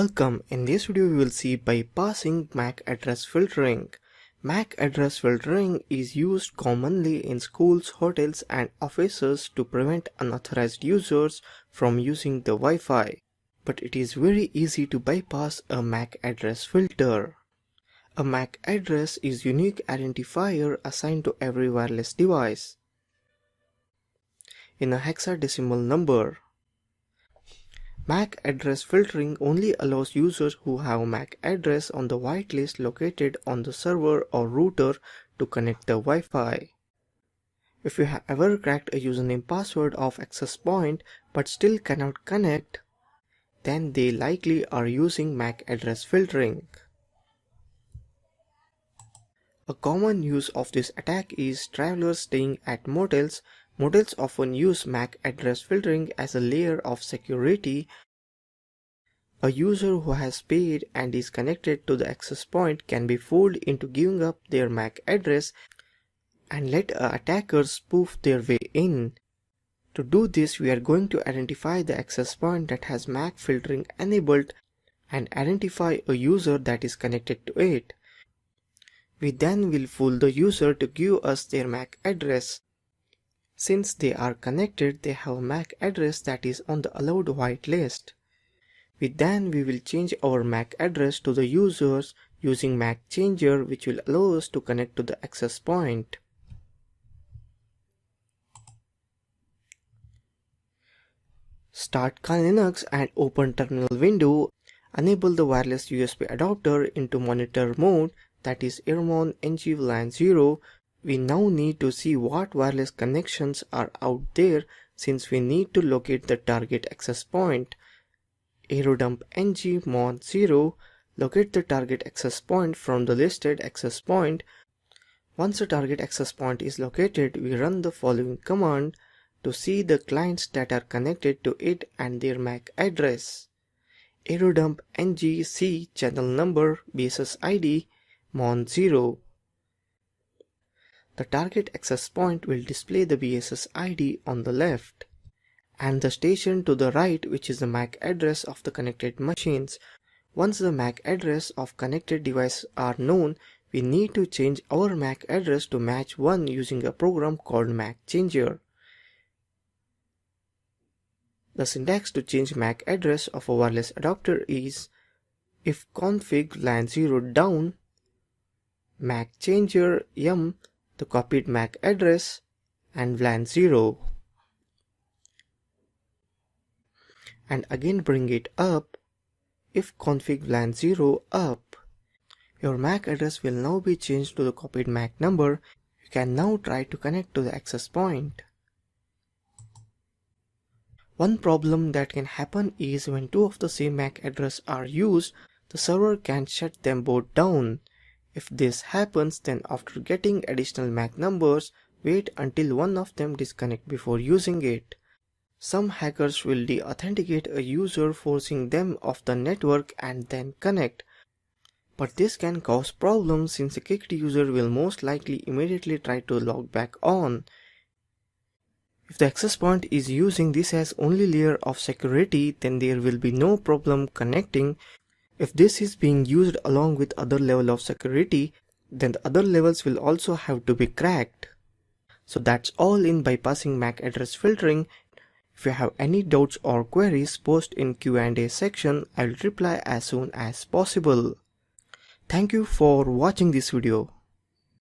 Welcome. In this video we will see bypassing MAC address filtering. MAC address filtering is used commonly in schools, hotels and offices to prevent unauthorized users from using the Wi-Fi. But it is very easy to bypass a MAC address filter. A MAC address is unique identifier assigned to every wireless device in a hexadecimal number. MAC address filtering only allows users who have MAC address on the whitelist located on the server or router to connect the Wi-Fi. If you have ever cracked a username password of access point but still cannot connect, then they likely are using MAC address filtering. A common use of this attack is travelers staying at motels. Motels often use MAC address filtering as a layer of security. A user who has paid and is connected to the access point can be fooled into giving up their MAC address and let an attacker spoof their way in. To do this, we are going to identify the access point that has MAC filtering enabled and identify a user that is connected to it. We then will fool the user to give us their MAC address. Since they are connected, they have a MAC address that is on the allowed whitelist. We will change our MAC address to the users using MAC changer, which will allow us to connect to the access point. Start Kali Linux and open terminal window. Enable the wireless USB adapter into monitor mode, that is Airmon NG VLAN 0. We now need to see what wireless connections are out there since we need to locate the target access point. Aerodump NG Mon 0. Locate the target access point from the listed access point. Once the target access point is located, we run the following command to see the clients that are connected to it and their MAC address. Aerodump NG C channel number BSS ID Mon 0. The target access point will display the BSS ID on the left and the station to the right, which is the MAC address of the connected machines. Once the MAC address of connected devices are known, we need to change our MAC address to match one using a program called MAC changer. The syntax to change MAC address of a wireless adapter is if config LAN 0 down MAC changer yum the copied MAC address and VLAN 0, and again bring it up if config VLAN 0 up. Your MAC address will now be changed to the copied MAC number. You can now try to connect to the access point. One problem that can happen is when two of the same MAC address are used, the server can shut them both down. If this happens, then after getting additional MAC numbers, wait until one of them disconnect before using it. Some hackers will de-authenticate a user, forcing them off the network and then connect. But this can cause problems since the kicked user will most likely immediately try to log back on. If the access point is using this as only layer of security, then there will be no problem connecting. If this is being used along with other level of security, then the other levels will also have to be cracked. So that's all in bypassing MAC address filtering. If you have any doubts or queries, post in Q&A section. I will reply as soon as possible. Thank you for watching this video.